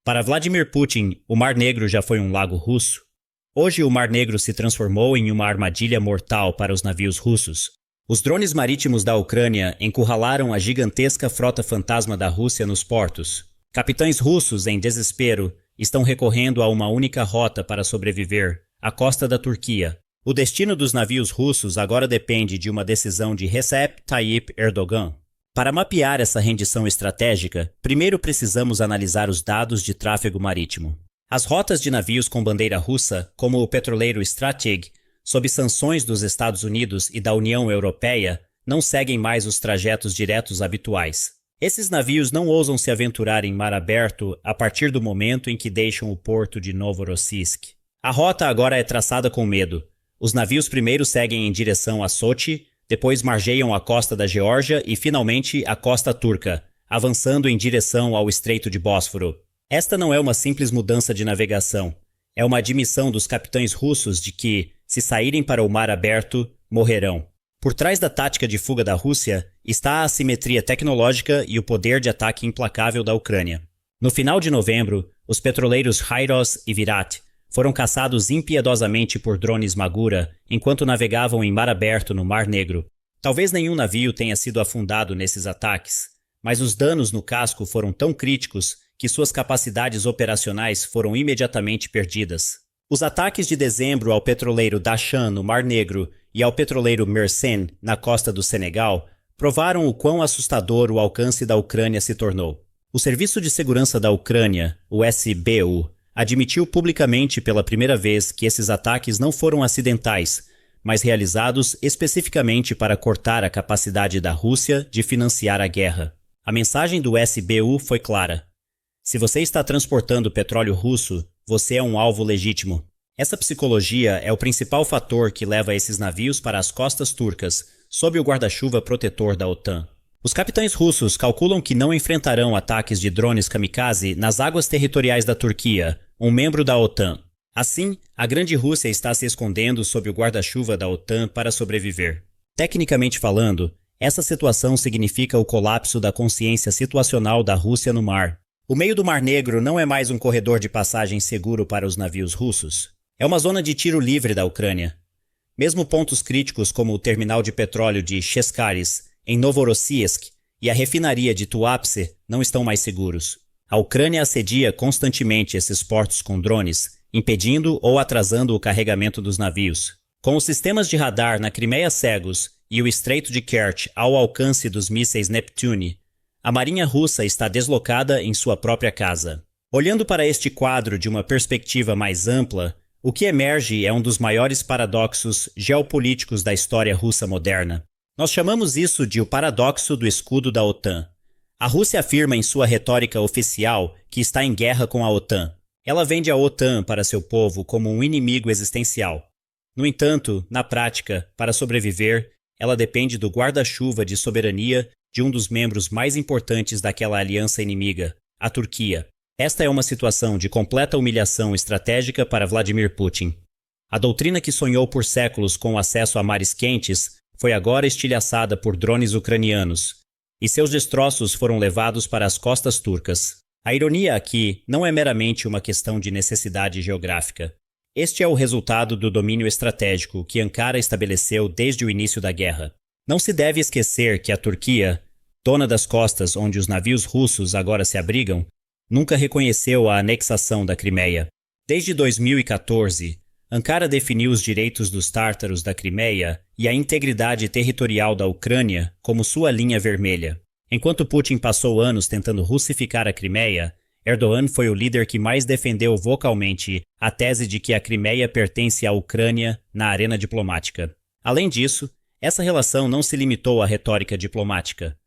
Para Vladimir Putin, o Mar Negro já foi um lago russo. Hoje o Mar Negro se transformou em uma armadilha mortal para os navios russos. Os drones marítimos da Ucrânia encurralaram a gigantesca frota fantasma da Rússia nos portos. Capitães russos, em desespero, estão recorrendo a uma única rota para sobreviver, a costa da Turquia. O destino dos navios russos agora depende de uma decisão de Recep Tayyip Erdogan. Para mapear essa rendição estratégica, primeiro precisamos analisar os dados de tráfego marítimo. As rotas de navios com bandeira russa, como o petroleiro Strateg, sob sanções dos Estados Unidos e da União Europeia, não seguem mais os trajetos diretos habituais. Esses navios não ousam se aventurar em mar aberto a partir do momento em que deixam o porto de Novorossiysk. A rota agora é traçada com medo. Os navios primeiro seguem em direção a Sochi, depois margeiam a costa da Geórgia e, finalmente, a costa turca, avançando em direção ao Estreito de Bósforo. Esta não é uma simples mudança de navegação. É uma admissão dos capitães russos de que, se saírem para o mar aberto, morrerão. Por trás da tática de fuga da Rússia está a assimetria tecnológica e o poder de ataque implacável da Ucrânia. No final de novembro, os petroleiros Rairos e Virat foram caçados impiedosamente por drones Magura enquanto navegavam em mar aberto no Mar Negro. Talvez nenhum navio tenha sido afundado nesses ataques, mas os danos no casco foram tão críticos que suas capacidades operacionais foram imediatamente perdidas. Os ataques de dezembro ao petroleiro Dashan no Mar Negro e ao petroleiro Mersen na costa do Senegal provaram o quão assustador o alcance da Ucrânia se tornou. O Serviço de Segurança da Ucrânia, o SBU, admitiu publicamente pela primeira vez que esses ataques não foram acidentais, mas realizados especificamente para cortar a capacidade da Rússia de financiar a guerra. A mensagem do SBU foi clara. Se você está transportando petróleo russo, você é um alvo legítimo. Essa psicologia é o principal fator que leva esses navios para as costas turcas, sob o guarda-chuva protetor da OTAN. Os capitães russos calculam que não enfrentarão ataques de drones kamikaze nas águas territoriais da Turquia, um membro da OTAN. Assim, a Grande Rússia está se escondendo sob o guarda-chuva da OTAN para sobreviver. Tecnicamente falando, essa situação significa o colapso da consciência situacional da Rússia no mar. O meio do Mar Negro não é mais um corredor de passagem seguro para os navios russos. É uma zona de tiro livre da Ucrânia. Mesmo pontos críticos como o terminal de petróleo de Cheskaris, em Novorossiysk, e a refinaria de Tuapse não estão mais seguros. A Ucrânia assedia constantemente esses portos com drones, impedindo ou atrasando o carregamento dos navios. Com os sistemas de radar na Crimeia cegos e o Estreito de Kerch ao alcance dos mísseis Neptune, a Marinha Russa está deslocada em sua própria casa. Olhando para este quadro de uma perspectiva mais ampla, o que emerge é um dos maiores paradoxos geopolíticos da história russa moderna. Nós chamamos isso de o paradoxo do escudo da OTAN. A Rússia afirma em sua retórica oficial que está em guerra com a OTAN. Ela vende a OTAN para seu povo como um inimigo existencial. No entanto, na prática, para sobreviver, ela depende do guarda-chuva de soberania de um dos membros mais importantes daquela aliança inimiga, a Turquia. Esta é uma situação de completa humilhação estratégica para Vladimir Putin. A doutrina que sonhou por séculos com acesso a mares quentes foi agora estilhaçada por drones ucranianos, e seus destroços foram levados para as costas turcas. A ironia aqui não é meramente uma questão de necessidade geográfica. Este é o resultado do domínio estratégico que Ankara estabeleceu desde o início da guerra. Não se deve esquecer que a Turquia, dona das costas onde os navios russos agora se abrigam, nunca reconheceu a anexação da Crimeia. Desde 2014, Ankara definiu os direitos dos tártaros da Crimeia e a integridade territorial da Ucrânia como sua linha vermelha. Enquanto Putin passou anos tentando russificar a Crimeia, Erdogan foi o líder que mais defendeu vocalmente a tese de que a Crimeia pertence à Ucrânia na arena diplomática. Além disso, essa relação não se limitou à retórica diplomática.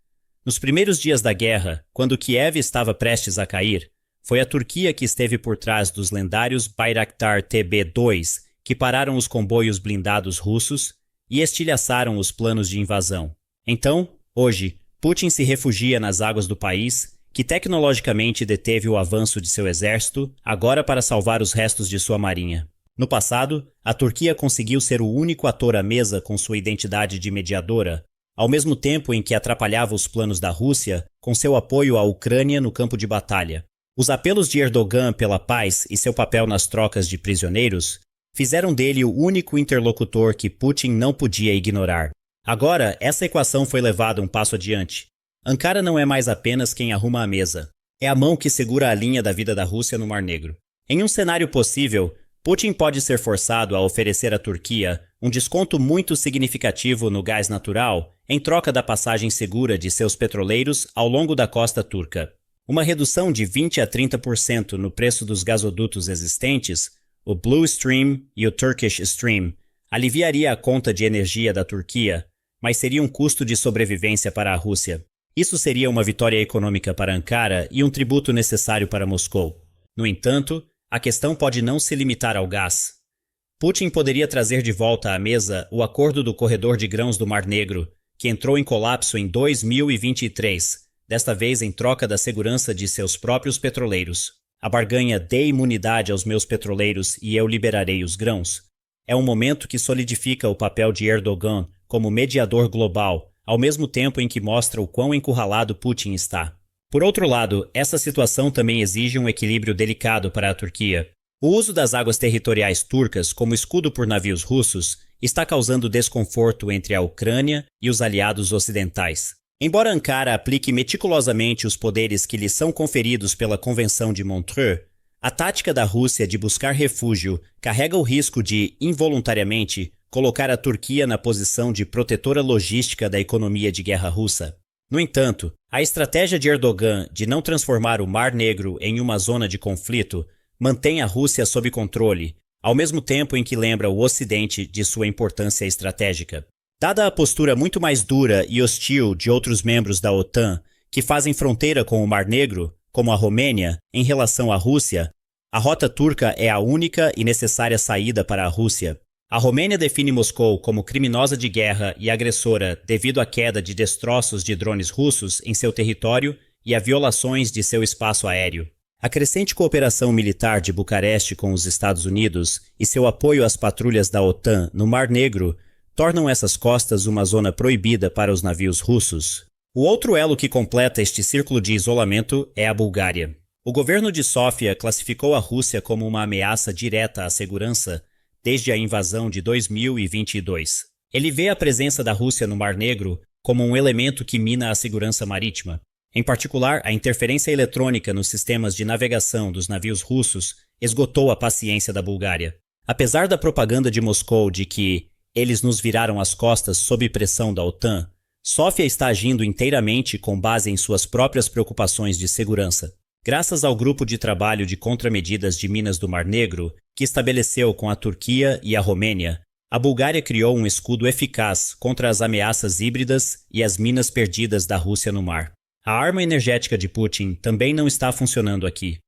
Nos primeiros dias da guerra, quando Kiev estava prestes a cair, foi a Turquia que esteve por trás dos lendários Bayraktar TB2, que pararam os comboios blindados russos e estilhaçaram os planos de invasão. Então, hoje, Putin se refugia nas águas do país, que tecnologicamente deteve o avanço de seu exército, agora para salvar os restos de sua marinha. No passado, a Turquia conseguiu ser o único ator à mesa com sua identidade de mediadora, ao mesmo tempo em que atrapalhava os planos da Rússia com seu apoio à Ucrânia no campo de batalha. Os apelos de Erdogan pela paz e seu papel nas trocas de prisioneiros fizeram dele o único interlocutor que Putin não podia ignorar. Agora, essa equação foi levada um passo adiante. Ankara não é mais apenas quem arruma a mesa. É a mão que segura a linha da vida da Rússia no Mar Negro. Em um cenário possível, Putin pode ser forçado a oferecer à Turquia um desconto muito significativo no gás natural em troca da passagem segura de seus petroleiros ao longo da costa turca. Uma redução de 20 a 30% no preço dos gasodutos existentes, o Blue Stream e o Turkish Stream, aliviaria a conta de energia da Turquia, mas seria um custo de sobrevivência para a Rússia. Isso seria uma vitória econômica para Ankara e um tributo necessário para Moscou. No entanto, a questão pode não se limitar ao gás. Putin poderia trazer de volta à mesa o acordo do corredor de grãos do Mar Negro, que entrou em colapso em 2023, desta vez em troca da segurança de seus próprios petroleiros. A barganha "dê imunidade aos meus petroleiros e eu liberarei os grãos" é um momento que solidifica o papel de Erdogan como mediador global, ao mesmo tempo em que mostra o quão encurralado Putin está. Por outro lado, essa situação também exige um equilíbrio delicado para a Turquia. O uso das águas territoriais turcas como escudo por navios russos está causando desconforto entre a Ucrânia e os aliados ocidentais. Embora Ankara aplique meticulosamente os poderes que lhe são conferidos pela Convenção de Montreux, a tática da Rússia de buscar refúgio carrega o risco de, involuntariamente, colocar a Turquia na posição de protetora logística da economia de guerra russa. No entanto, a estratégia de Erdogan de não transformar o Mar Negro em uma zona de conflito mantém a Rússia sob controle, ao mesmo tempo em que lembra o Ocidente de sua importância estratégica. Dada a postura muito mais dura e hostil de outros membros da OTAN que fazem fronteira com o Mar Negro, como a Romênia, em relação à Rússia, a rota turca é a única e necessária saída para a Rússia. A Romênia define Moscou como criminosa de guerra e agressora devido à queda de destroços de drones russos em seu território e a violações de seu espaço aéreo. A crescente cooperação militar de Bucareste com os Estados Unidos e seu apoio às patrulhas da OTAN no Mar Negro tornam essas costas uma zona proibida para os navios russos. O outro elo que completa este círculo de isolamento é a Bulgária. O governo de Sófia classificou a Rússia como uma ameaça direta à segurança desde a invasão de 2022. Ele vê a presença da Rússia no Mar Negro como um elemento que mina a segurança marítima. Em particular, a interferência eletrônica nos sistemas de navegação dos navios russos esgotou a paciência da Bulgária. Apesar da propaganda de Moscou de que eles nos viraram as costas sob pressão da OTAN, Sófia está agindo inteiramente com base em suas próprias preocupações de segurança. Graças ao grupo de trabalho de contramedidas de minas do Mar Negro, que estabeleceu com a Turquia e a Romênia, a Bulgária criou um escudo eficaz contra as ameaças híbridas e as minas perdidas da Rússia no mar. A arma energética de Putin também não está funcionando aqui.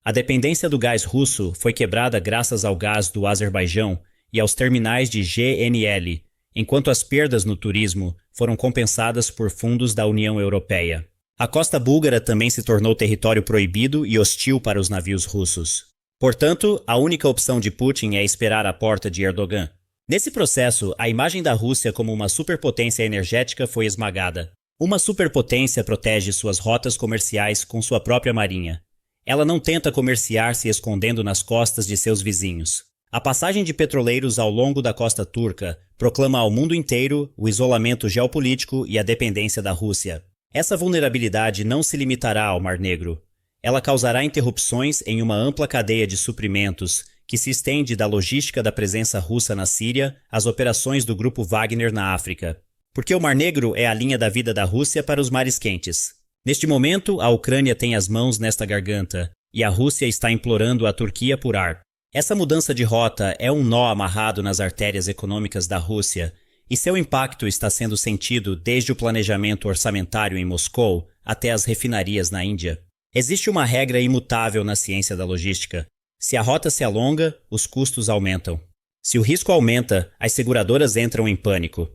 A dependência do gás russo foi quebrada graças ao gás do Azerbaijão e aos terminais de GNL, enquanto as perdas no turismo foram compensadas por fundos da União Europeia. A costa búlgara também se tornou território proibido e hostil para os navios russos. Portanto, a única opção de Putin é esperar a porta de Erdogan. Nesse processo, a imagem da Rússia como uma superpotência energética foi esmagada. Uma superpotência protege suas rotas comerciais com sua própria marinha. Ela não tenta comerciar se escondendo nas costas de seus vizinhos. A passagem de petroleiros ao longo da costa turca proclama ao mundo inteiro o isolamento geopolítico e a dependência da Rússia. Essa vulnerabilidade não se limitará ao Mar Negro. Ela causará interrupções em uma ampla cadeia de suprimentos que se estende da logística da presença russa na Síria às operações do grupo Wagner na África. Porque o Mar Negro é a linha da vida da Rússia para os mares quentes. Neste momento, a Ucrânia tem as mãos nesta garganta e a Rússia está implorando a Turquia por ar. Essa mudança de rota é um nó amarrado nas artérias econômicas da Rússia e seu impacto está sendo sentido desde o planejamento orçamentário em Moscou até as refinarias na Índia. Existe uma regra imutável na ciência da logística. Se a rota se alonga, os custos aumentam. Se o risco aumenta, as seguradoras entram em pânico.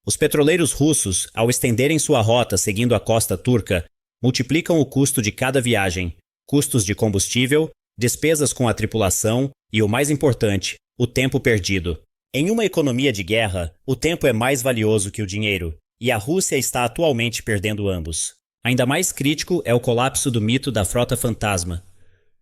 Os petroleiros russos, ao estenderem sua rota seguindo a costa turca, multiplicam o custo de cada viagem, custos de combustível, despesas com a tripulação e, o mais importante, o tempo perdido. Em uma economia de guerra, o tempo é mais valioso que o dinheiro, e a Rússia está atualmente perdendo ambos. Ainda mais crítico é o colapso do mito da frota fantasma.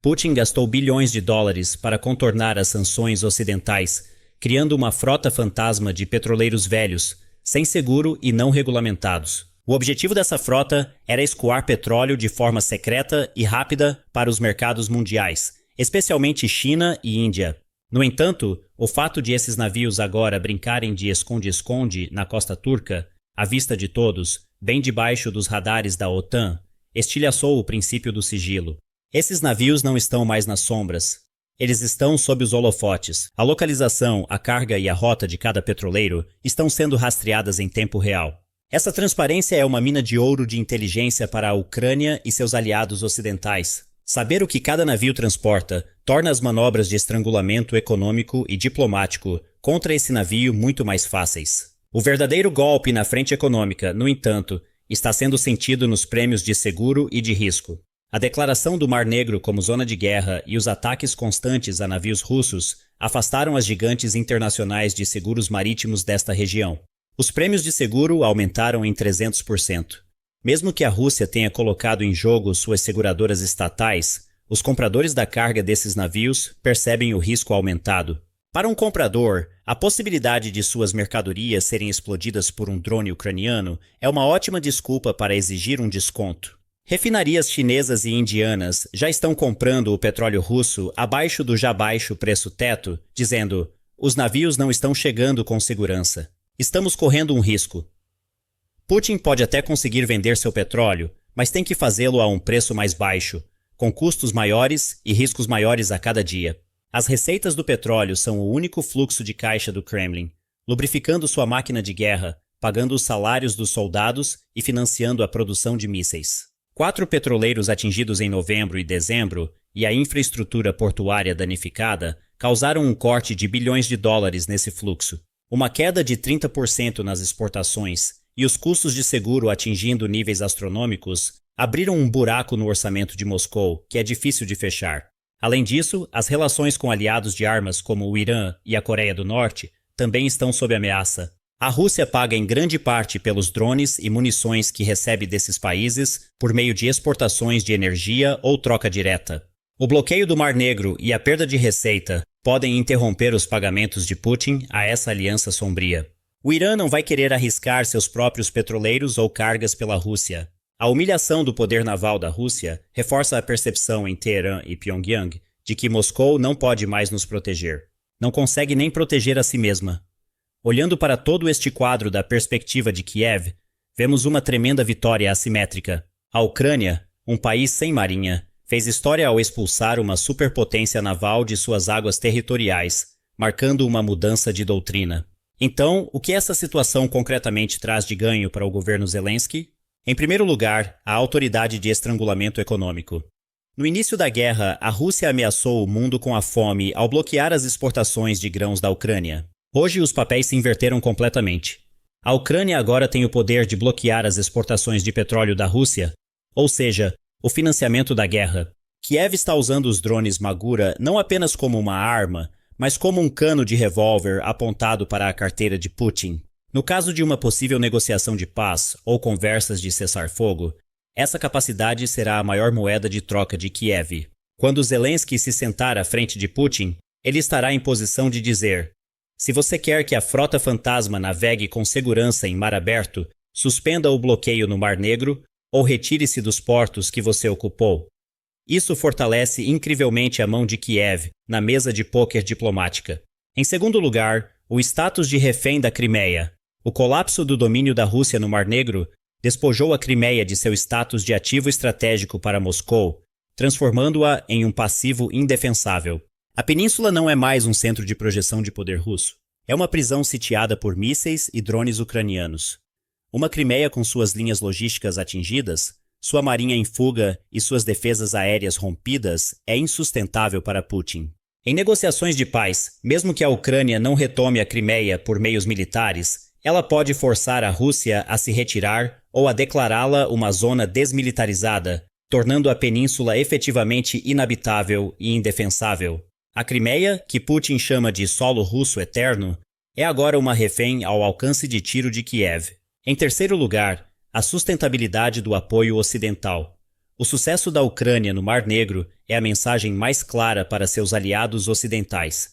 Putin gastou bilhões de dólares para contornar as sanções ocidentais, criando uma frota fantasma de petroleiros velhos, sem seguro e não regulamentados. O objetivo dessa frota era escoar petróleo de forma secreta e rápida para os mercados mundiais, especialmente China e Índia. No entanto, o fato de esses navios agora brincarem de esconde-esconde na costa turca, à vista de todos, bem debaixo dos radares da OTAN, estilhaçou o princípio do sigilo. Esses navios não estão mais nas sombras. Eles estão sob os holofotes. A localização, a carga e a rota de cada petroleiro estão sendo rastreadas em tempo real. Essa transparência é uma mina de ouro de inteligência para a Ucrânia e seus aliados ocidentais. Saber o que cada navio transporta torna as manobras de estrangulamento econômico e diplomático contra esse navio muito mais fáceis. O verdadeiro golpe na frente econômica, no entanto, está sendo sentido nos prêmios de seguro e de risco. A declaração do Mar Negro como zona de guerra e os ataques constantes a navios russos afastaram as gigantes internacionais de seguros marítimos desta região. Os prêmios de seguro aumentaram em 300%. Mesmo que a Rússia tenha colocado em jogo suas seguradoras estatais, os compradores da carga desses navios percebem o risco aumentado. Para um comprador, a possibilidade de suas mercadorias serem explodidas por um drone ucraniano é uma ótima desculpa para exigir um desconto. Refinarias chinesas e indianas já estão comprando o petróleo russo abaixo do já baixo preço-teto, dizendo: os navios não estão chegando com segurança. Estamos correndo um risco. Putin pode até conseguir vender seu petróleo, mas tem que fazê-lo a um preço mais baixo, com custos maiores e riscos maiores a cada dia. As receitas do petróleo são o único fluxo de caixa do Kremlin, lubrificando sua máquina de guerra, pagando os salários dos soldados e financiando a produção de mísseis. 4 petroleiros atingidos em novembro e dezembro e a infraestrutura portuária danificada causaram um corte de bilhões de dólares nesse fluxo. Uma queda de 30% nas exportações e os custos de seguro atingindo níveis astronômicos abriram um buraco no orçamento de Moscou que é difícil de fechar. Além disso, as relações com aliados de armas como o Irã e a Coreia do Norte também estão sob ameaça. A Rússia paga em grande parte pelos drones e munições que recebe desses países por meio de exportações de energia ou troca direta. O bloqueio do Mar Negro e a perda de receita podem interromper os pagamentos de Putin a essa aliança sombria. O Irã não vai querer arriscar seus próprios petroleiros ou cargas pela Rússia. A humilhação do poder naval da Rússia reforça a percepção em Teherã e Pyongyang de que Moscou não pode mais nos proteger. Não consegue nem proteger a si mesma. Olhando para todo este quadro da perspectiva de Kiev, vemos uma tremenda vitória assimétrica. A Ucrânia, um país sem marinha, fez história ao expulsar uma superpotência naval de suas águas territoriais, marcando uma mudança de doutrina. Então, o que essa situação concretamente traz de ganho para o governo Zelensky? Em primeiro lugar, a autoridade de estrangulamento econômico. No início da guerra, a Rússia ameaçou o mundo com a fome ao bloquear as exportações de grãos da Ucrânia. Hoje, os papéis se inverteram completamente. A Ucrânia agora tem o poder de bloquear as exportações de petróleo da Rússia, ou seja, o financiamento da guerra. Kiev está usando os drones Magura não apenas como uma arma, mas como um cano de revólver apontado para a carteira de Putin. No caso de uma possível negociação de paz ou conversas de cessar-fogo, essa capacidade será a maior moeda de troca de Kiev. Quando Zelensky se sentar à frente de Putin, ele estará em posição de dizer: se você quer que a frota fantasma navegue com segurança em mar aberto, suspenda o bloqueio no Mar Negro ou retire-se dos portos que você ocupou. Isso fortalece incrivelmente a mão de Kiev na mesa de pôquer diplomática. Em segundo lugar, o status de refém da Crimeia. O colapso do domínio da Rússia no Mar Negro despojou a Crimeia de seu status de ativo estratégico para Moscou, transformando-a em um passivo indefensável. A península não é mais um centro de projeção de poder russo. É uma prisão sitiada por mísseis e drones ucranianos. Uma Crimeia com suas linhas logísticas atingidas, sua marinha em fuga e suas defesas aéreas rompidas é insustentável para Putin. Em negociações de paz, mesmo que a Ucrânia não retome a Crimeia por meios militares, ela pode forçar a Rússia a se retirar ou a declará-la uma zona desmilitarizada, tornando a península efetivamente inabitável e indefensável. A Crimeia, que Putin chama de solo russo eterno, é agora uma refém ao alcance de tiro de Kiev. Em terceiro lugar, a sustentabilidade do apoio ocidental. O sucesso da Ucrânia no Mar Negro é a mensagem mais clara para seus aliados ocidentais.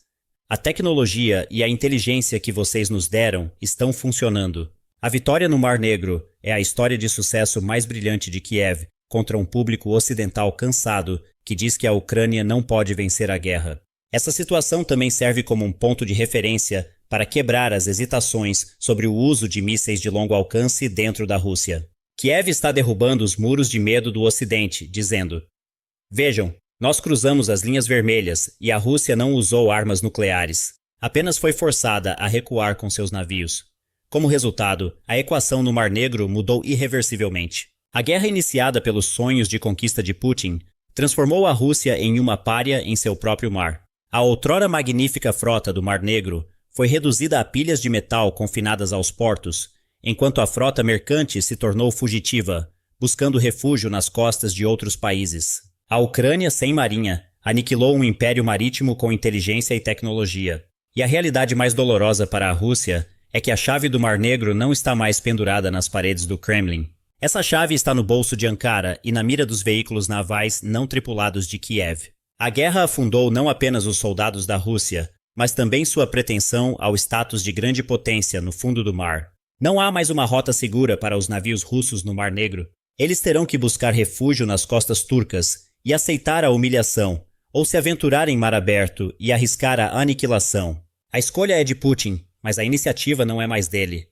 A tecnologia e a inteligência que vocês nos deram estão funcionando. A vitória no Mar Negro é a história de sucesso mais brilhante de Kiev contra um público ocidental cansado que diz que a Ucrânia não pode vencer a guerra. Essa situação também serve como um ponto de referência para quebrar as hesitações sobre o uso de mísseis de longo alcance dentro da Rússia. Kiev está derrubando os muros de medo do Ocidente, dizendo: vejam, nós cruzamos as linhas vermelhas e a Rússia não usou armas nucleares. Apenas foi forçada a recuar com seus navios. Como resultado, a equação no Mar Negro mudou irreversivelmente. A guerra iniciada pelos sonhos de conquista de Putin transformou a Rússia em uma pária em seu próprio mar. A outrora magnífica frota do Mar Negro foi reduzida a pilhas de metal confinadas aos portos, enquanto a frota mercante se tornou fugitiva, buscando refúgio nas costas de outros países. A Ucrânia, sem marinha, aniquilou um império marítimo com inteligência e tecnologia. E a realidade mais dolorosa para a Rússia é que a chave do Mar Negro não está mais pendurada nas paredes do Kremlin. Essa chave está no bolso de Ankara e na mira dos veículos navais não tripulados de Kiev. A guerra afundou não apenas os soldados da Rússia, mas também sua pretensão ao status de grande potência no fundo do mar. Não há mais uma rota segura para os navios russos no Mar Negro. Eles terão que buscar refúgio nas costas turcas e aceitar a humilhação, ou se aventurar em mar aberto e arriscar a aniquilação. A escolha é de Putin, mas a iniciativa não é mais dele.